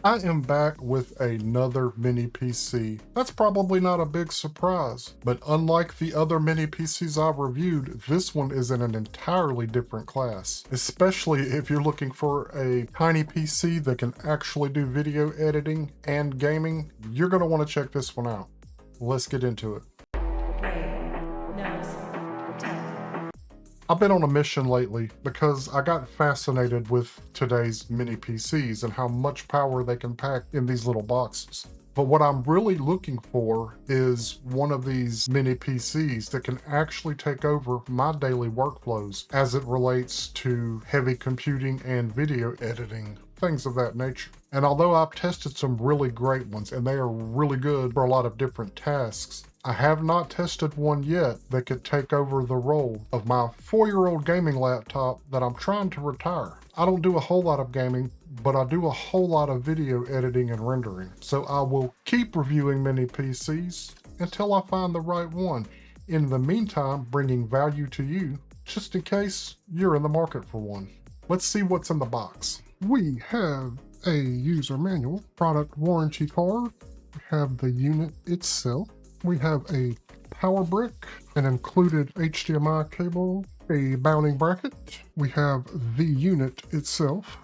I am back with another mini PC. That's probably not a big surprise, but unlike the other mini PCs I've reviewed, this one is in an entirely different class. Especially if you're looking for a tiny PC that can actually do video editing and gaming, you're going to want to check this one out. Let's get into it. I've been on a mission lately because I got fascinated with today's mini PCs and how much power they can pack in these little boxes. But what I'm really looking for is one of these mini PCs that can actually take over my daily workflows as it relates to heavy computing and video editing, things of that nature. And although I've tested some really great ones and they are really good for a lot of different tasks, I have not tested one yet that could take over the role of my 4-year-old gaming laptop that I'm trying to retire. I don't do a whole lot of gaming, but I do a whole lot of video editing and rendering. So I will keep reviewing mini PCs until I find the right one. In the meantime, bringing value to you, just in case you're in the market for one. Let's see what's in the box. We have a user manual, product warranty card, we have the unit itself, we have a power brick, an included HDMI cable, a mounting bracket, we have the unit itself.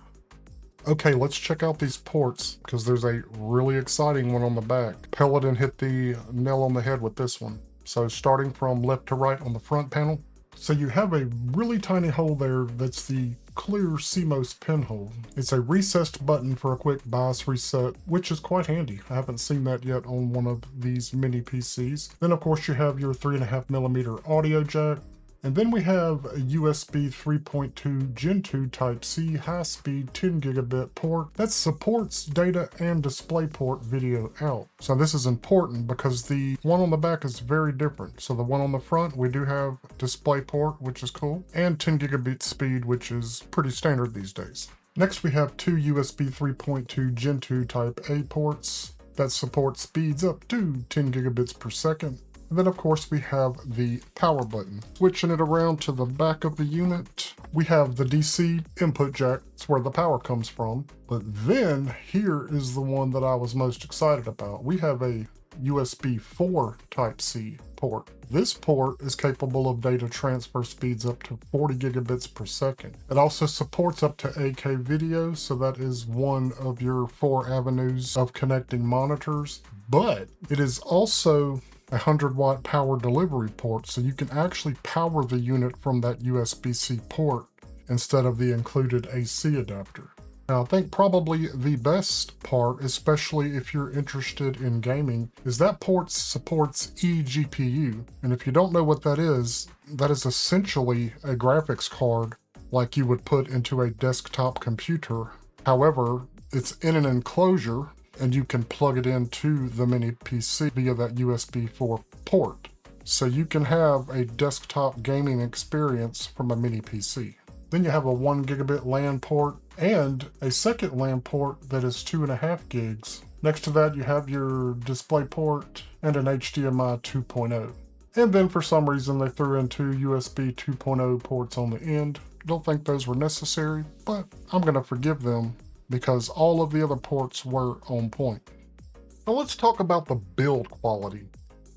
Okay, let's check out these ports because there's a really exciting one on the back. PELADN hit the nail on the head with this one. So starting from left to right on the front panel. So you have a really tiny hole there that's the clear CMOS pinhole. It's a recessed button for a quick BIOS reset, which is quite handy. I haven't seen that yet on one of these mini PCs. Then of course you have your 3.5mm audio jack. And then we have a USB 3.2 Gen 2 Type-C high-speed 10 gigabit port that supports data and DisplayPort video out. So this is important because the one on the back is very different. So the one on the front, we do have DisplayPort, which is cool, and 10 gigabit speed, which is pretty standard these days. Next, we have two USB 3.2 Gen 2 Type-A ports that support speeds up to 10 gigabits per second. And then of course we have the power button. Switching it around to the back of the unit, we have the DC input jack. It's where the power comes from. But then here is the one that I was most excited about. We have a USB 4 Type-C port. This port is capable of data transfer speeds up to 40 gigabits per second. It also supports up to 8K video, so that is one of your 4 avenues of connecting monitors. But it is also a 100-watt power delivery port, so you can actually power the unit from that USB-C port instead of the included AC adapter. Now, I think probably the best part, especially if you're interested in gaming, is that port supports eGPU. And if you don't know what that is essentially a graphics card like you would put into a desktop computer. However, it's in an enclosure and you can plug it into the mini PC via that USB 4 port. So you can have a desktop gaming experience from a mini PC. Then you have a 1 gigabit LAN port and a second LAN port that is 2.5 gigs. Next to that you have your display port and an HDMI 2.0. And then for some reason they threw in two USB 2.0 ports on the end. Don't think those were necessary, but I'm gonna forgive them because all of the other ports were on point. Now let's talk about the build quality.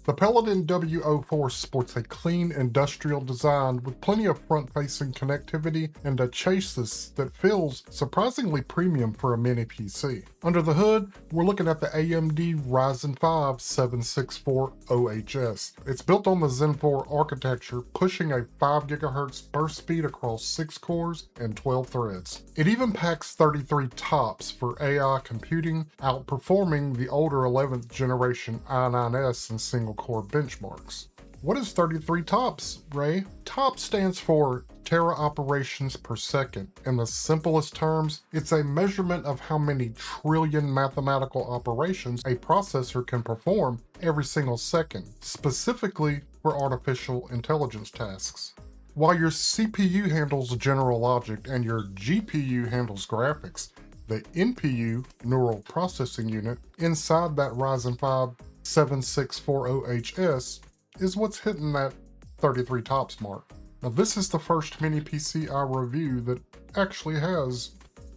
The PELADN WO4 sports a clean industrial design with plenty of front-facing connectivity and a chassis that feels surprisingly premium for a mini PC. Under the hood, we're looking at the AMD Ryzen 5 7640HS. It's built on the Zen 4 architecture, pushing a 5 GHz burst speed across 6 cores and 12 threads. It even packs 33 TOPS for AI computing, outperforming the older 11th generation i9s in single core benchmarks. What is 33 TOPS, Ray? TOPS stands for tera operations per second. In the simplest terms, it's a measurement of how many trillion mathematical operations a processor can perform every single second, specifically for artificial intelligence tasks. While your CPU handles general logic and your GPU handles graphics, the NPU, neural processing unit, inside that Ryzen 5 7640HS is what's hitting that 33 TOPS mark. Now this is the first mini PC I review that actually has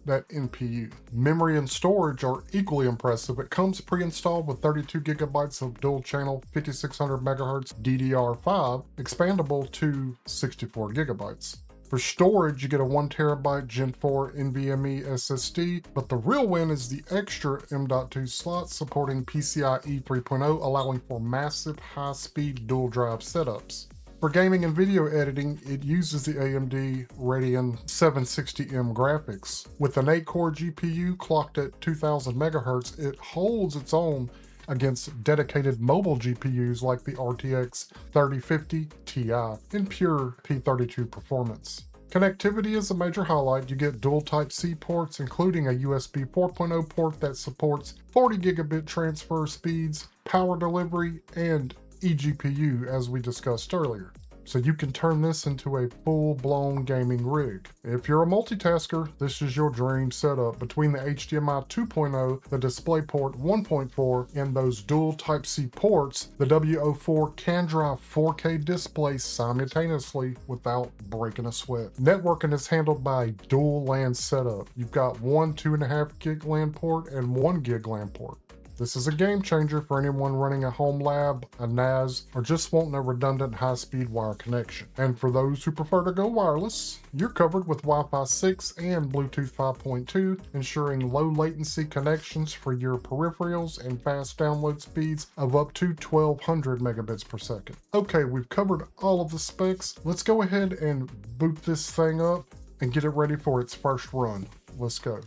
that NPU. Memory and storage are equally impressive. It comes pre-installed with 32 gigabytes of dual channel 5600 megahertz DDR5, expandable to 64 gigabytes. For storage, you get a 1 terabyte Gen 4 NVMe SSD, but the real win is the extra M.2 slots supporting PCIe 3.0, allowing for massive high-speed dual drive setups. For gaming and video editing, it uses the AMD Radeon 760M graphics. With an 8-core GPU clocked at 2000 MHz, it holds its own against dedicated mobile GPUs like the RTX 3050 Ti in pure P32 performance. Connectivity is a major highlight. You get dual Type-C ports, including a USB 4.0 port that supports 40 gigabit transfer speeds, power delivery, and eGPU, as we discussed earlier. So you can turn this into a full-blown gaming rig. If you're a multitasker, this is your dream setup. Between the HDMI 2.0, the DisplayPort 1.4, and those dual Type-C ports, the W04 can drive 4K displays simultaneously without breaking a sweat. Networking is handled by a dual LAN setup. You've got one 2.5 gig LAN port and 1 gig LAN port. This is a game changer for anyone running a home lab, a NAS, or just wanting a redundant high-speed wire connection. And for those who prefer to go wireless, you're covered with Wi-Fi 6 and Bluetooth 5.2, ensuring low latency connections for your peripherals and fast download speeds of up to 1200 megabits per second. Okay, we've covered all of the specs. Let's go ahead and boot this thing up and get it ready for its first run. Let's go.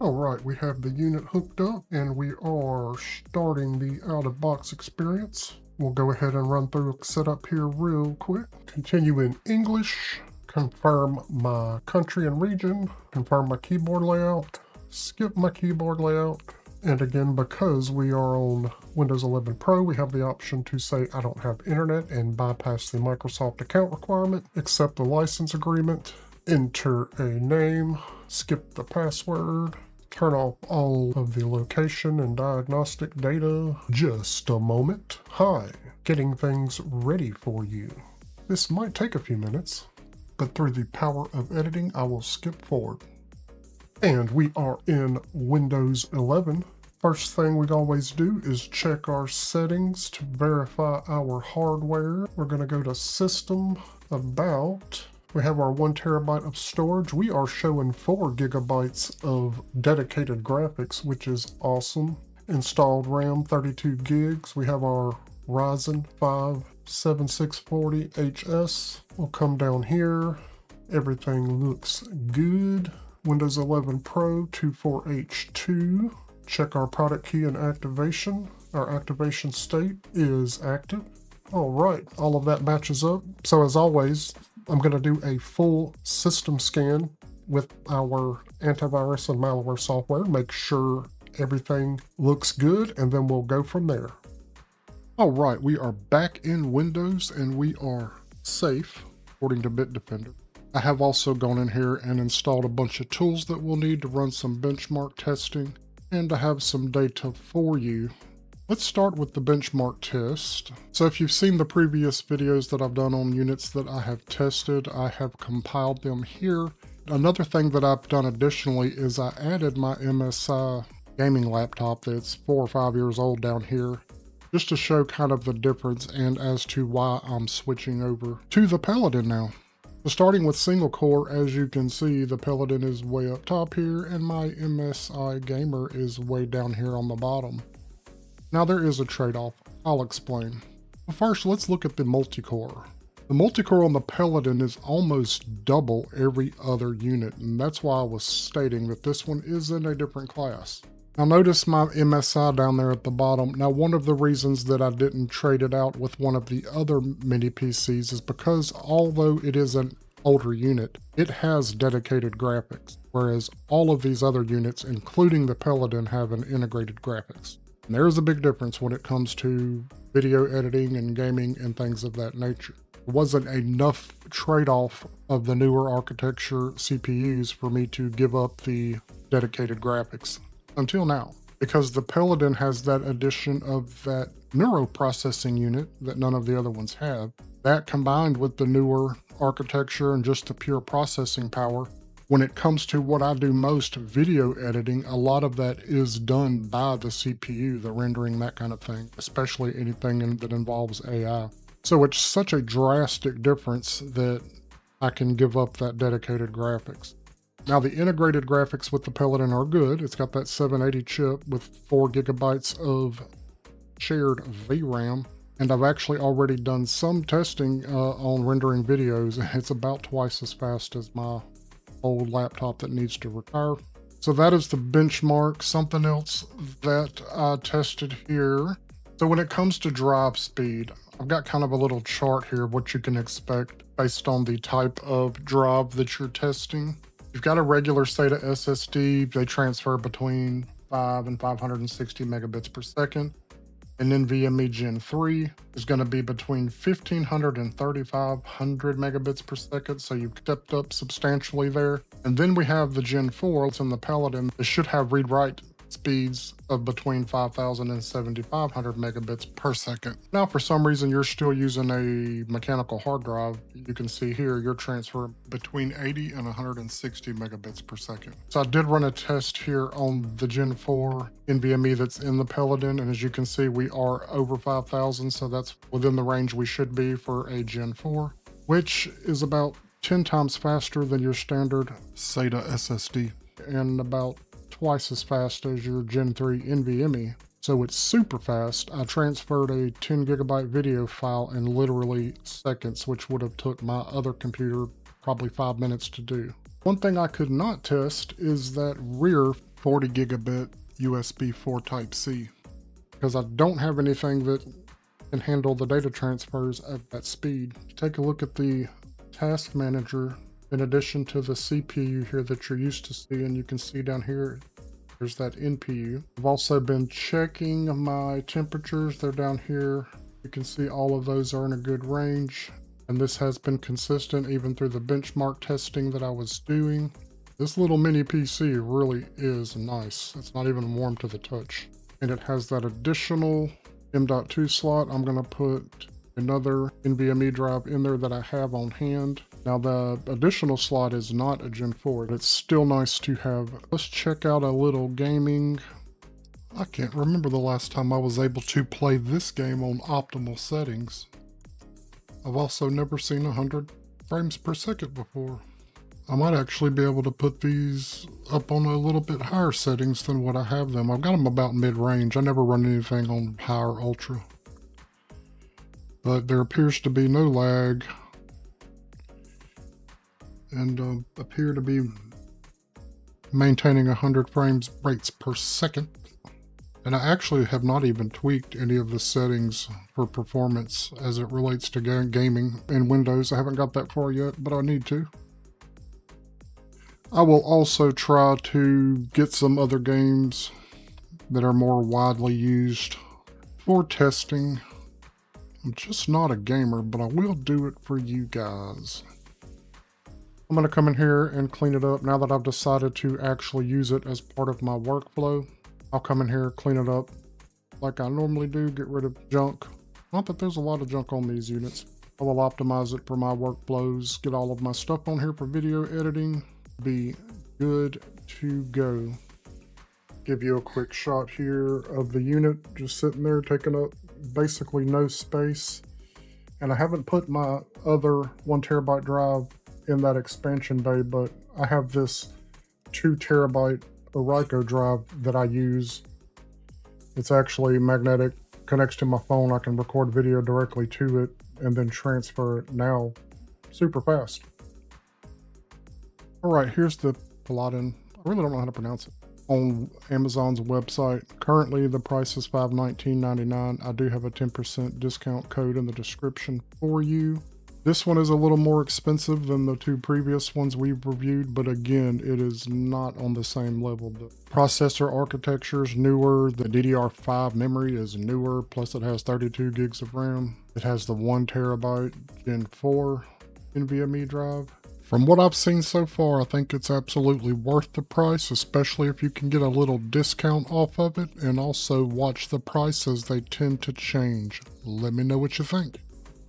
All right, we have the unit hooked up and we are starting the out-of-box experience. We'll go ahead and run through a setup here real quick. Continue in English, confirm my country and region, confirm my keyboard layout, skip my keyboard layout. And again, because we are on Windows 11 Pro, we have the option to say I don't have internet and bypass the Microsoft account requirement, accept the license agreement, enter a name, skip the password, turn off all of the location and diagnostic data. Just a moment. Hi, getting things ready for you. This might take a few minutes, but through the power of editing, I will skip forward. And we are in Windows 11. First thing we always do is check our settings to verify our hardware. We're going to go to System, About. We have our 1 terabyte of storage. We are showing 4 gigabytes of dedicated graphics, which is awesome. Installed RAM 32 gigs. We have our Ryzen 5 7640HS. We'll come down here. Everything looks good. Windows 11 Pro 24H2. Check our product key and activation. Our activation state is active. All right, all of that matches up. So as always, I'm going to do a full system scan with our antivirus and malware software, make sure everything looks good, and then we'll go from there. All right, we are back in Windows and we are safe, according to Bitdefender. I have also gone in here and installed a bunch of tools that we'll need to run some benchmark testing and to have some data for you. Let's start with the benchmark test. So if you've seen the previous videos that I've done on units that I have tested, I have compiled them here. Another thing that I've done additionally is I added my MSI gaming laptop that's 4 or 5 years old down here, just to show kind of the difference and as to why I'm switching over to the PELADN now. So starting with single core, as you can see, the PELADN is way up top here and my MSI gamer is way down here on the bottom. Now there is a trade-off. I'll explain. But first, let's look at the multi-core. The multi-core on the PELADN is almost double every other unit, and that's why I was stating that this one is in a different class. Now notice my MSI down there at the bottom. Now one of the reasons that I didn't trade it out with one of the other mini PCs is because although it is an older unit, it has dedicated graphics, whereas all of these other units, including the PELADN, have an integrated graphics. And there's a big difference when it comes to video editing and gaming and things of that nature. There wasn't enough trade-off of the newer architecture CPUs for me to give up the dedicated graphics until now, because the PELADN has that addition of that neuro processing unit that none of the other ones have. That combined with the newer architecture and just the pure processing power When it comes to what I do most, video editing, a lot of that is done by the CPU, the rendering, that kind of thing, especially anything that involves AI. So it's such a drastic difference that I can give up that dedicated graphics. Now the integrated graphics with the PELADN are good. It's got that 780 chip with 4 gigabytes of shared VRAM. And I've actually already done some testing on rendering videos. It's about twice as fast as my old laptop that needs to retire. So that is the benchmark. Something else that I tested here. So when it comes to drive speed, I've got kind of a little chart here of what you can expect based on the type of drive that you're testing. You've got a regular SATA SSD. They transfer between 5 and 560 megabits per second. And NVMe Gen 3 is going to be between 1500 and 3500 megabits per second, so you've stepped up substantially there. And then we have the Gen 4, it's in the PELADN. It should have read-write speeds of between 5000 and 7500 megabits per second. Now, for some reason, you're still using a mechanical hard drive. You can see here, your transfer between 80 and 160 megabits per second. So I did run a test here on the Gen 4 NVMe that's in the PELADN, and as you can see, we are over 5000, so that's within the range we should be for a Gen 4, which is about 10 times faster than your standard SATA SSD, and about twice as fast as your Gen 3 NVMe. So it's super fast. I transferred a 10 gigabyte video file in literally seconds, which would have took my other computer probably 5 minutes to do. One thing I could not test is that rear 40 gigabit USB 4 Type-C, because I don't have anything that can handle the data transfers at that speed. Take a look at the task manager. In addition to the CPU here that you're used to seeing, you can see down here, there's that NPU. I've also been checking my temperatures. They're down here. You can see all of those are in a good range. And this has been consistent even through the benchmark testing that I was doing. This little mini PC really is nice. It's not even warm to the touch. And it has that additional M.2 slot. I'm gonna put another NVMe drive in there that I have on hand. Now the additional slot is not a Gen 4, but it's still nice to have. Let's check out a little gaming. I can't remember the last time I was able to play this game on optimal settings. I've also never seen 100 frames per second before. I might actually be able to put these up on a little bit higher settings than what I have them. I've got them about mid-range. I never run anything on high or ultra. But there appears to be no lag, and appear to be maintaining 100 frames rates per second. And I actually have not even tweaked any of the settings for performance as it relates to gaming in Windows. I haven't got that far yet, but I need to. I will also try to get some other games that are more widely used for testing. I'm just not a gamer, but I will do it for you guys. I'm going to come in here and clean it up now that I've decided to actually use it as part of my workflow. I'll come in here, clean it up like I normally do, get rid of junk. Not that there's a lot of junk on these units. I will optimize it for my workflows, get all of my stuff on here for video editing, be good to go. Give you a quick shot here of the unit just sitting there taking up basically no space. And I haven't put my other 1 terabyte drive in that expansion bay, but I have this 2 terabyte Ryzen drive that I use. It's actually magnetic, connects to my phone. I can record video directly to it and then transfer it now super fast. All right, here's the PELADN. I really don't know how to pronounce it. On Amazon's website. Currently the price is $519.99. I do have a 10% discount code in the description for you. This one is a little more expensive than the 2 previous ones we've reviewed, but again, it is not on the same level. The processor architecture is newer, the DDR5 memory is newer, plus it has 32 gigs of RAM. It has the 1 terabyte Gen 4 NVMe drive. From what I've seen so far, I think it's absolutely worth the price, especially if you can get a little discount off of it, and also watch the price as they tend to change. Let me know what you think.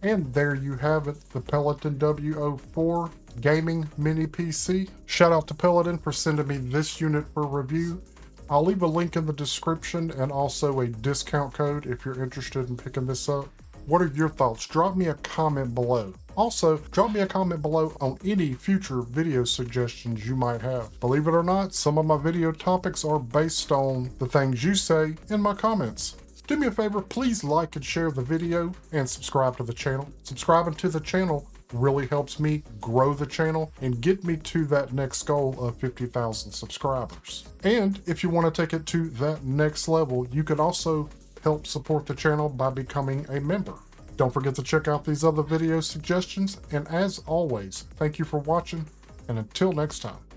And there you have it, the PELADN WO4 gaming mini PC. Shout out to PELADN for sending me this unit for review. I'll leave a link in the description and also a discount code if you're interested in picking this up. What are your thoughts? Drop me a comment below. Also, drop me a comment below on any future video suggestions you might have. Believe it or not, some of my video topics are based on the things you say in my comments. Do me a favor, please like and share the video and subscribe to the channel. Subscribing to the channel really helps me grow the channel and get me to that next goal of 50,000 subscribers. And if you want to take it to that next level, you can also help support the channel by becoming a member. Don't forget to check out these other video suggestions. And as always, thank you for watching, and until next time.